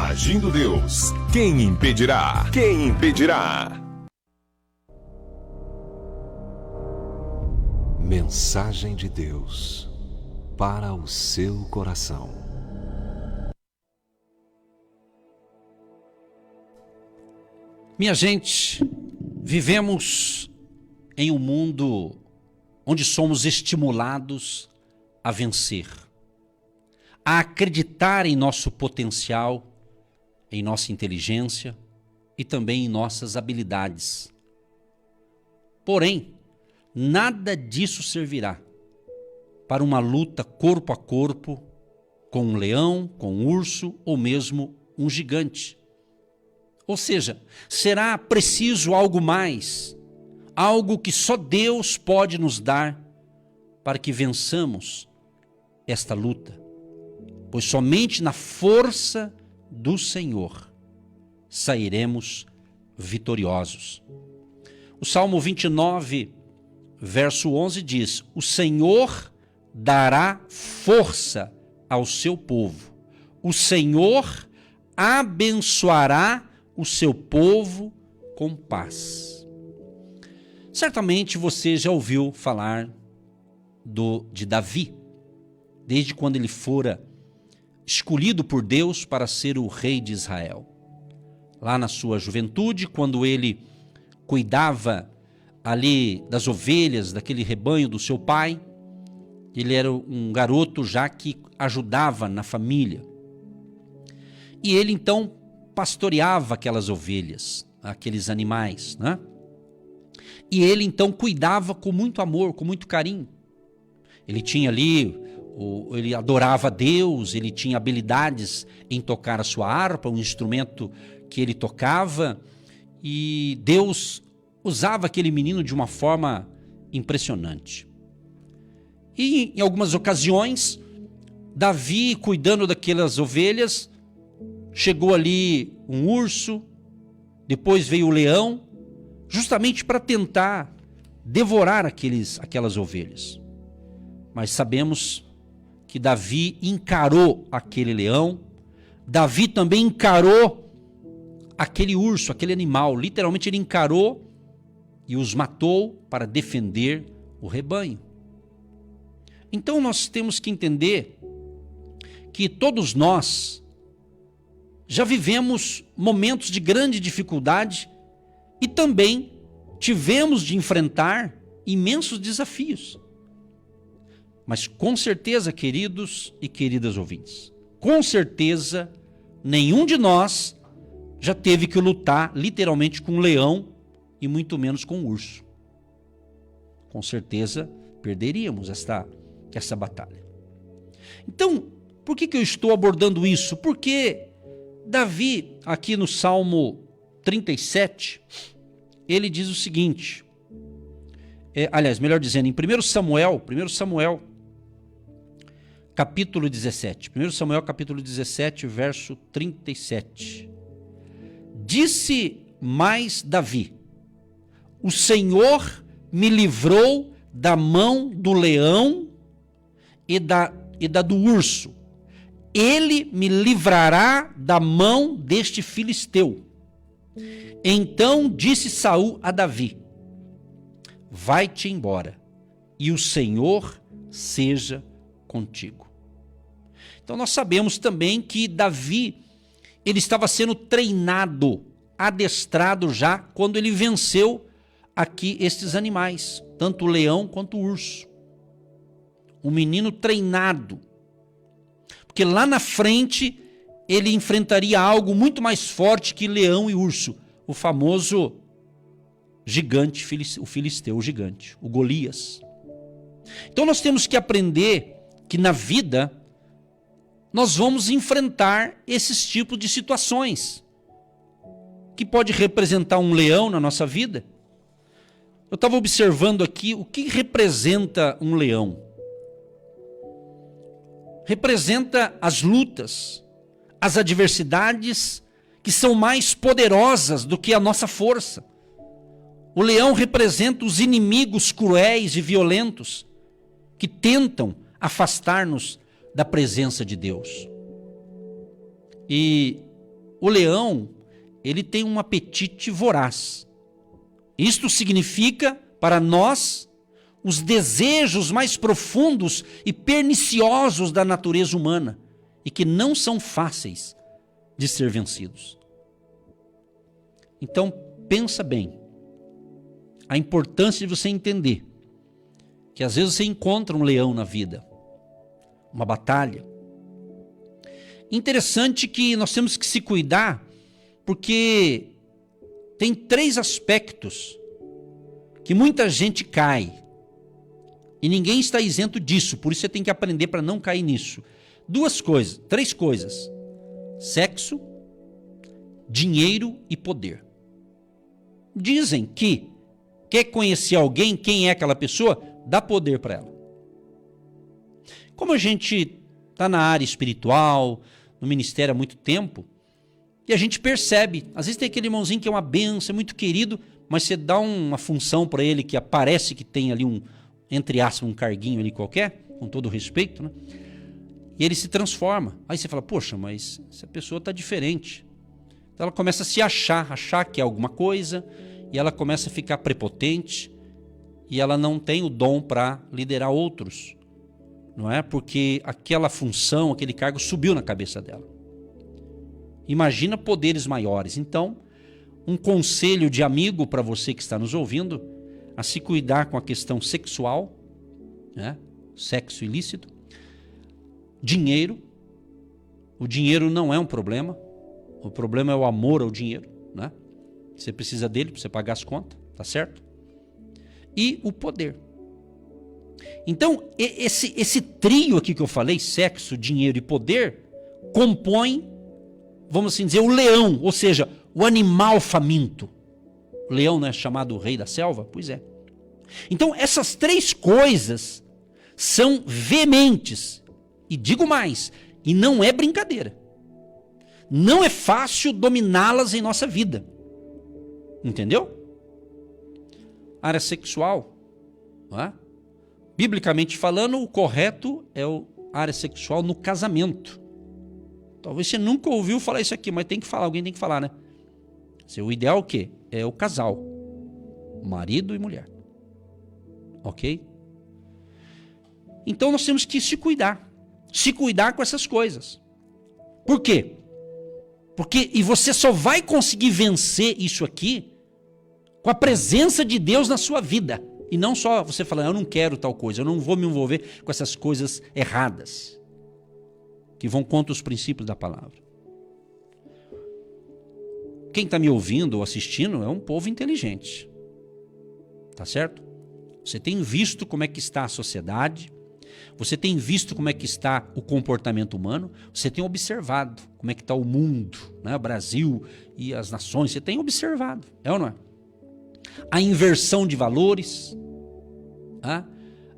Agindo Deus, quem impedirá? Quem impedirá? Mensagem de Deus para o seu coração. Minha gente, vivemos em um mundo onde somos estimulados a vencer, a acreditar em nosso potencial, em nossa inteligência e também em nossas habilidades. Porém, nada disso servirá para uma luta corpo a corpo com um leão, com um urso ou mesmo um gigante. Ou seja, será preciso algo mais, algo que só Deus pode nos dar para que vençamos esta luta. Pois somente na força do Senhor sairemos vitoriosos. O Salmo 29, verso 11 diz: o Senhor dará força ao seu povo. O Senhor abençoará o seu povo com paz. Certamente você já ouviu falar de Davi, desde quando ele fora escolhido por Deus para ser o rei de Israel. Lá na sua juventude, quando ele cuidava ali das ovelhas, daquele rebanho do seu pai, ele era um garoto já que ajudava na família. E ele então pastoreava aquelas ovelhas, aqueles animais, né? E ele então cuidava com muito amor, com muito carinho. Ele tinha ali, ele adorava a Deus, ele tinha habilidades em tocar a sua harpa, um instrumento que ele tocava, e Deus usava aquele menino de uma forma impressionante. E em algumas ocasiões, Davi, cuidando daquelas ovelhas, chegou ali um urso, depois veio o leão, justamente para tentar devorar aquelas ovelhas. Mas sabemos que Davi encarou aquele leão, Davi também encarou aquele urso, aquele animal, literalmente ele encarou e os matou para defender o rebanho. Então nós temos que entender que todos nós já vivemos momentos de grande dificuldade e também tivemos de enfrentar imensos desafios. Mas com certeza, queridos e queridas ouvintes, com certeza nenhum de nós já teve que lutar literalmente com um leão e muito menos com um urso. Com certeza perderíamos essa batalha. Então, por que eu estou abordando isso? Porque Davi, aqui no Salmo 37, ele diz o seguinte, melhor dizendo, em 1 Samuel, capítulo 17, 1 Samuel capítulo 17, verso 37. Disse mais Davi: o Senhor me livrou da mão do leão e da do urso. Ele me livrará da mão deste filisteu. Então disse Saul a Davi: vai-te embora, e o Senhor seja contigo. Então nós sabemos também que Davi, ele estava sendo treinado, adestrado já, quando ele venceu aqui estes animais, tanto o leão quanto o urso. Um menino treinado. Porque lá na frente ele enfrentaria algo muito mais forte que leão e urso, o famoso gigante, o filisteu, o gigante, o Golias. Então nós temos que aprender que na vida nós vamos enfrentar esses tipos de situações, que pode representar um leão na nossa vida. Eu estava observando aqui o que representa um leão. Representa as lutas, as adversidades que são mais poderosas do que a nossa força. O leão representa os inimigos cruéis e violentos que tentam afastar-nos da presença de Deus. E o leão, ele tem um apetite voraz. Isto significa, para nós, os desejos mais profundos e perniciosos da natureza humana e que não são fáceis de ser vencidos. Então, pensa bem. A importância de você entender que às vezes você encontra um leão na vida, uma batalha. Interessante que nós temos que se cuidar, porque tem 3 aspectos que muita gente cai. E ninguém está isento disso, por isso você tem que aprender para não cair nisso. 3 coisas: sexo, dinheiro e poder. Dizem que quer conhecer alguém, quem é aquela pessoa, dá poder para ela. Como a gente está na área espiritual, no ministério há muito tempo, e a gente percebe, às vezes tem aquele irmãozinho que é uma benção, é muito querido, mas você dá uma função para ele que aparece que tem ali entre aspas, um carguinho ali qualquer, com todo respeito, né? E ele se transforma. Aí você fala, poxa, mas essa pessoa está diferente. Então ela começa a se achar que é alguma coisa, e ela começa a ficar prepotente, e ela não tem o dom para liderar outros, não é? Porque aquela função, aquele cargo subiu na cabeça dela. Imagina poderes maiores. Então, um conselho de amigo para você que está nos ouvindo, a se cuidar com a questão sexual, né? Sexo ilícito, dinheiro. O dinheiro não é um problema, o problema é o amor ao dinheiro, né? Você precisa dele para você pagar as contas, tá certo? E o poder. Então, esse trio aqui que eu falei, sexo, dinheiro e poder, compõe, vamos assim dizer, o leão, ou seja, o animal faminto. O leão não é chamado o rei da selva? Pois é. Então, essas 3 coisas são veementes. E digo mais, e não é brincadeira. Não é fácil dominá-las em nossa vida. Entendeu? Área sexual, não é? Biblicamente falando, o correto é a área sexual no casamento. Talvez você nunca ouviu falar isso aqui, mas tem que falar, alguém tem que falar, né? O ideal é o quê? É o casal, marido e mulher. Ok? Então nós temos que se cuidar com essas coisas. Por quê? E você só vai conseguir vencer isso aqui com a presença de Deus na sua vida. E não só você falando, eu não quero tal coisa, eu não vou me envolver com essas coisas erradas, que vão contra os princípios da palavra. Quem está me ouvindo ou assistindo é um povo inteligente. Tá certo? Você tem visto como é que está a sociedade, você tem visto como é que está o comportamento humano, você tem observado como é que está o mundo, né? O Brasil e as nações, você tem observado, é ou não é? A inversão de valores,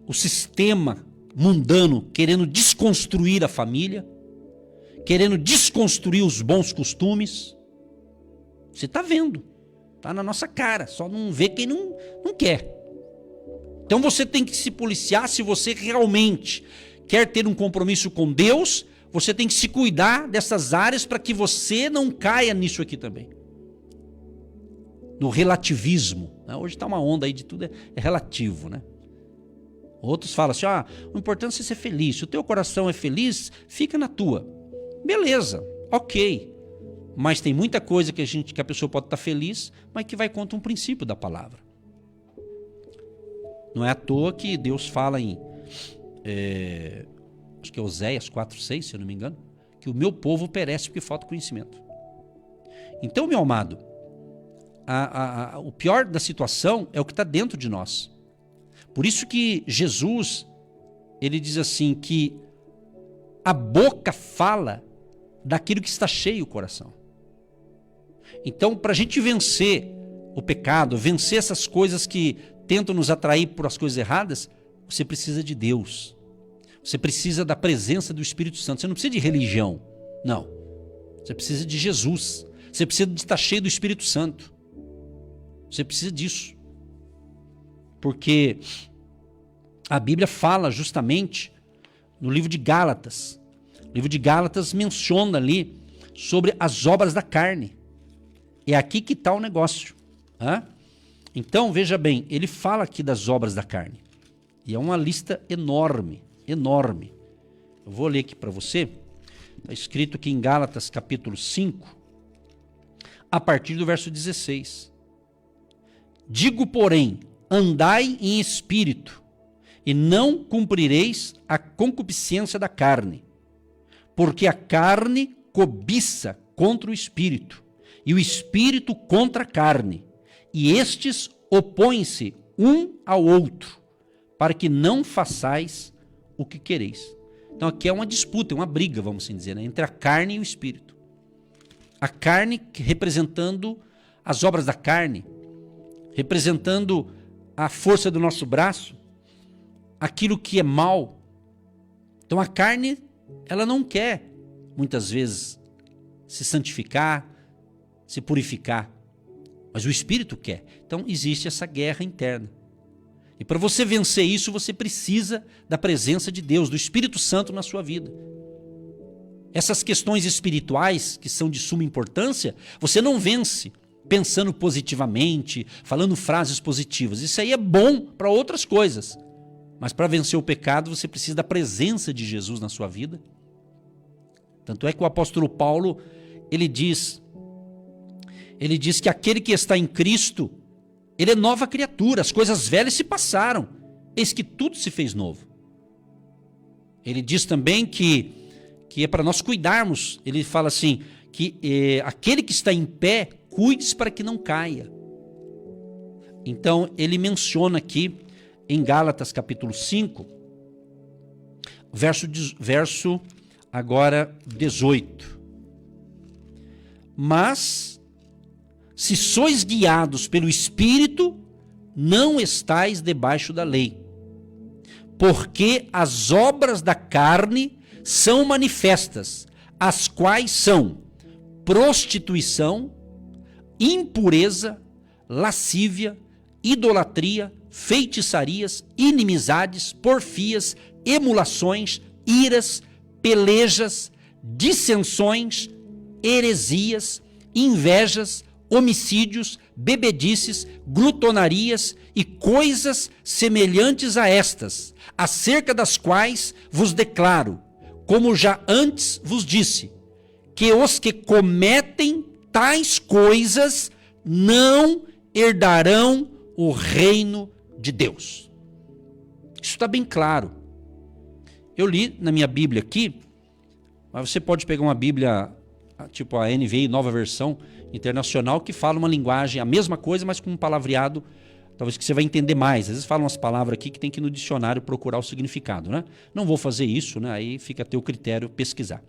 o sistema mundano querendo desconstruir a família, querendo desconstruir os bons costumes. Você está vendo, está na nossa cara, só não vê quem não quer. Então você tem que se policiar. Se você realmente quer ter um compromisso com Deus, você tem que se cuidar dessas áreas para que você não caia nisso aqui também. No relativismo, né? Hoje está uma onda aí de tudo é relativo, né? Outros falam assim, o importante é ser feliz. Se o teu coração é feliz, fica na tua. Beleza, ok. Mas tem muita coisa que a pessoa pode estar feliz, mas que vai contra um princípio da palavra. Não é à toa que Deus fala em, acho que é Oséias 4:6, se eu não me engano, que o meu povo perece porque falta conhecimento. Então, meu amado, o pior da situação é o que está dentro de nós. Por isso que Jesus, ele diz assim, que a boca fala daquilo que está cheio o coração. Então, para a gente vencer o pecado, vencer essas coisas que tentam nos atrair por as coisas erradas, você precisa de Deus. Você precisa da presença do Espírito Santo. Você não precisa de religião, não. Você precisa de Jesus. Você precisa de estar cheio do Espírito Santo. Você precisa disso. Porque a Bíblia fala justamente no livro de Gálatas. O livro de Gálatas menciona ali sobre as obras da carne. É aqui que está o negócio. Então, veja bem, ele fala aqui das obras da carne. E é uma lista enorme, enorme. Eu vou ler aqui para você. Está escrito aqui em Gálatas capítulo 5, a partir do verso 16. Digo, porém, andai em espírito, e não cumprireis a concupiscência da carne, porque a carne cobiça contra o espírito, e o espírito contra a carne, e estes opõem-se um ao outro, para que não façais o que quereis. Então aqui é uma disputa, é uma briga, vamos assim dizer, né, entre a carne e o espírito. A carne representando as obras da carne, representando a força do nosso braço, aquilo que é mal. Então a carne, ela não quer, muitas vezes, se santificar, se purificar, mas o espírito quer. Então existe essa guerra interna. E para você vencer isso, você precisa da presença de Deus, do Espírito Santo na sua vida. Essas questões espirituais, que são de suma importância, você não vence pensando positivamente, falando frases positivas. Isso aí é bom para outras coisas. Mas para vencer o pecado, você precisa da presença de Jesus na sua vida. Tanto é que o apóstolo Paulo, ele diz que aquele que está em Cristo, ele é nova criatura, as coisas velhas se passaram, eis que tudo se fez novo. Ele diz também que é para nós cuidarmos, ele fala assim, que aquele que está em pé, cuide-se para que não caia. Então ele menciona aqui, em Gálatas capítulo 5, verso agora 18. Mas, se sois guiados pelo Espírito, não estais debaixo da lei. Porque as obras da carne são manifestas, as quais são prostituição, impureza, lascívia, idolatria, feitiçarias, inimizades, porfias, emulações, iras, pelejas, dissensões, heresias, invejas, homicídios, bebedices, glutonarias e coisas semelhantes a estas, acerca das quais vos declaro, como já antes vos disse, que os que cometem tais coisas não herdarão o reino de Deus. Isso está bem claro. Eu li na minha Bíblia aqui, mas você pode pegar uma Bíblia, tipo a NVI, Nova Versão Internacional, que fala uma linguagem, a mesma coisa, mas com um palavreado, talvez que você vai entender mais. Às vezes falam umas palavras aqui que tem que ir no dicionário procurar o significado, né? Não vou fazer isso, né? Aí fica a teu critério pesquisar.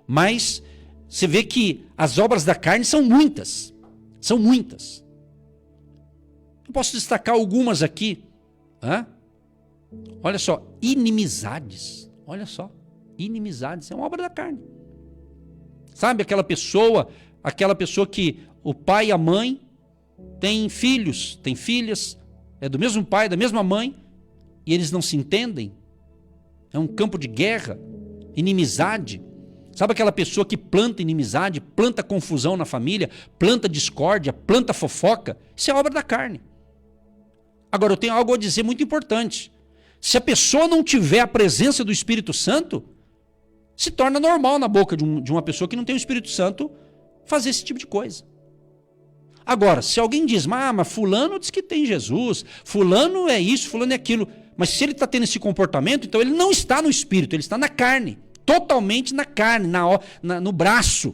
Mas você vê que as obras da carne são muitas. São muitas. Eu posso destacar algumas aqui. Olha só, inimizades. Olha só, inimizades é uma obra da carne. Sabe aquela pessoa que o pai e a mãe têm filhos, têm filhas, é do mesmo pai, da mesma mãe, e eles não se entendem? É um campo de guerra, inimizade. Sabe aquela pessoa que planta inimizade, planta confusão na família, planta discórdia, planta fofoca? Isso é obra da carne. Agora, eu tenho algo a dizer muito importante. Se a pessoa não tiver a presença do Espírito Santo, se torna normal na boca de uma pessoa que não tem o Espírito Santo fazer esse tipo de coisa. Agora, se alguém diz, mas fulano diz que tem Jesus, fulano é isso, fulano é aquilo, mas se ele está tendo esse comportamento, então ele não está no Espírito, ele está na carne, totalmente na carne, no braço,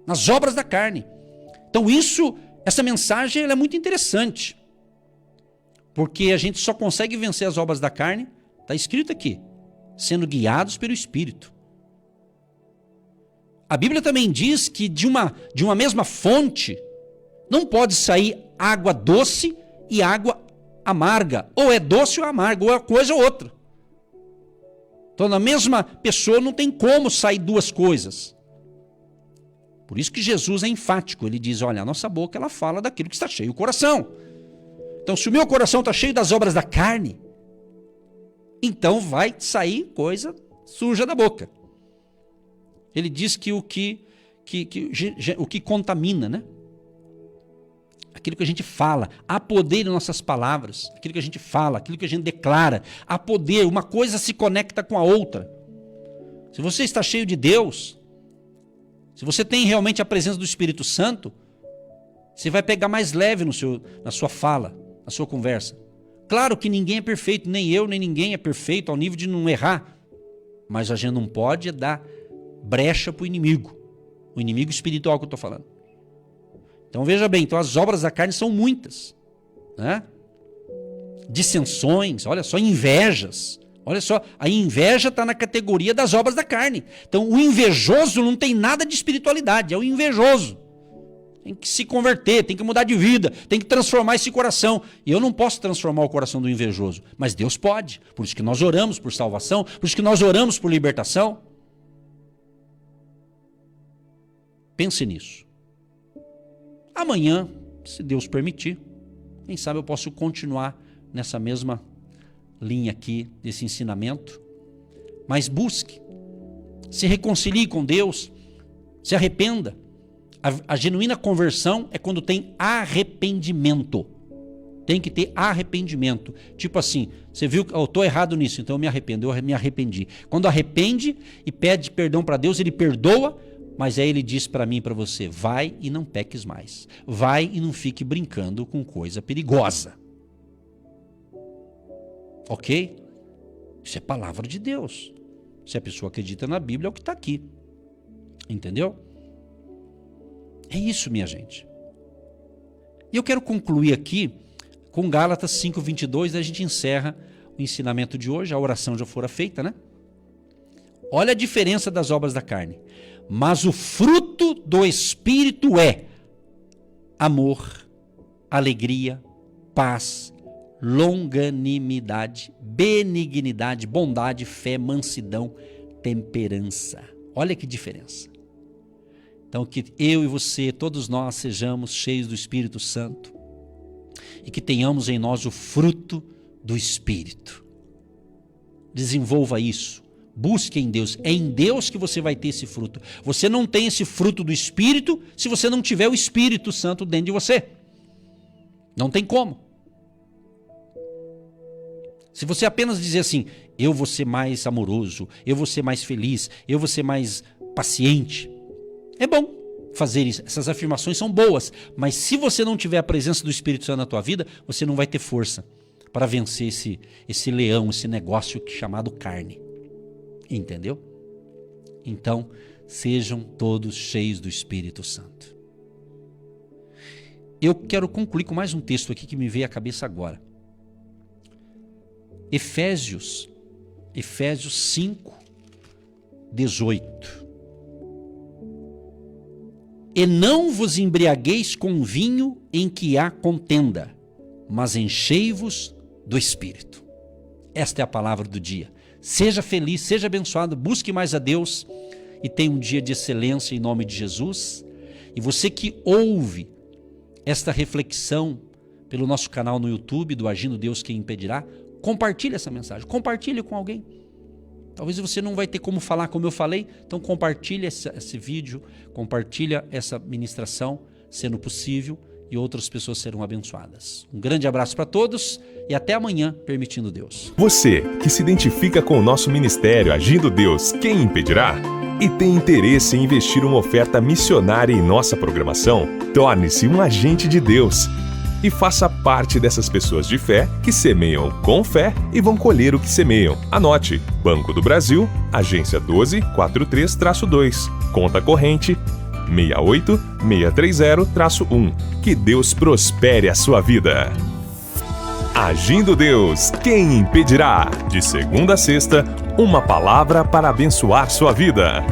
nas obras da carne. Então essa mensagem ela é muito interessante, porque a gente só consegue vencer as obras da carne, está escrito aqui, sendo guiados pelo Espírito. A Bíblia também diz que de uma mesma fonte não pode sair água doce e água amarga. Ou é doce ou amarga, ou é uma coisa ou outra. Então, na mesma pessoa não tem como sair duas coisas. Por isso que Jesus é enfático. Ele diz, olha, a nossa boca ela fala daquilo que está cheio o coração. Então, se o meu coração está cheio das obras da carne, então vai sair coisa suja da boca. Ele diz que o que contamina, né? Aquilo que a gente fala. Há poder em nossas palavras. Aquilo que a gente fala, aquilo que a gente declara. Há poder. Uma coisa se conecta com a outra. Se você está cheio de Deus, se você tem realmente a presença do Espírito Santo, você vai pegar mais leve na sua fala, na sua conversa. Claro que ninguém é perfeito, nem eu, nem ninguém é perfeito ao nível de não errar. Mas a gente não pode dar brecha para o inimigo espiritual que eu estou falando. Então veja bem, então as obras da carne são muitas, né? Dissensões, olha só, invejas. Olha só, a inveja está na categoria das obras da carne. Então o invejoso não tem nada de espiritualidade, é o invejoso. Tem que se converter, tem que mudar de vida, tem que transformar esse coração. E eu não posso transformar o coração do invejoso, mas Deus pode. Por isso que nós oramos por salvação, por isso que nós oramos por libertação. Pense nisso. Amanhã, se Deus permitir, quem sabe eu posso continuar nessa mesma linha aqui, desse ensinamento. Mas busque, se reconcilie com Deus, se arrependa. A genuína conversão é quando tem arrependimento. Tem que ter arrependimento. Tipo assim, você viu que eu estou errado nisso, então eu me arrependi. Quando arrepende e pede perdão para Deus, ele perdoa, mas aí ele diz para mim e para você, vai e não peques mais. Vai e não fique brincando com coisa perigosa. Ok? Isso é palavra de Deus. Se a pessoa acredita na Bíblia, é o que está aqui. Entendeu? É isso, minha gente. E eu quero concluir aqui com Gálatas 5:22, a gente encerra o ensinamento de hoje, a oração já fora feita, né? Olha a diferença das obras da carne. Mas o fruto do Espírito é amor, alegria, paz, longanimidade, benignidade, bondade, fé, mansidão, temperança. Olha que diferença. Então que eu e você, todos nós sejamos cheios do Espírito Santo e que tenhamos em nós o fruto do Espírito. Desenvolva isso. Busque em Deus. É em Deus que você vai ter esse fruto. Você não tem esse fruto do Espírito se você não tiver o Espírito Santo dentro de você. Não tem como. Se você apenas dizer assim, eu vou ser mais amoroso, eu vou ser mais feliz, eu vou ser mais paciente, é bom fazer isso. Essas afirmações são boas, mas se você não tiver a presença do Espírito Santo na tua vida, você não vai ter força para vencer esse leão, esse negócio chamado carne. Entendeu? Então, sejam todos cheios do Espírito Santo. Eu quero concluir com mais um texto aqui que me veio à cabeça agora. Efésios 5:18. E não vos embriagueis com vinho em que há contenda, mas enchei-vos do Espírito. Esta é a palavra do dia. Seja feliz, seja abençoado, busque mais a Deus e tenha um dia de excelência em nome de Jesus. E você que ouve esta reflexão pelo nosso canal no YouTube, do Agindo Deus Quem Impedirá, compartilhe essa mensagem, compartilhe com alguém. Talvez você não vai ter como falar como eu falei, então compartilhe esse vídeo, compartilha essa ministração, sendo possível, e outras pessoas serão abençoadas. Um grande abraço para todos e até amanhã, permitindo Deus. Você que se identifica com o nosso ministério Agindo Deus, Quem Impedirá? E tem interesse em investir uma oferta missionária em nossa programação? Torne-se um agente de Deus e faça parte dessas pessoas de fé que semeiam com fé e vão colher o que semeiam. Anote: Banco do Brasil, agência 1243-2, conta corrente 68630-1. Que Deus prospere a sua vida. Agindo Deus, Quem Impedirá? De segunda a sexta, uma palavra para abençoar sua vida.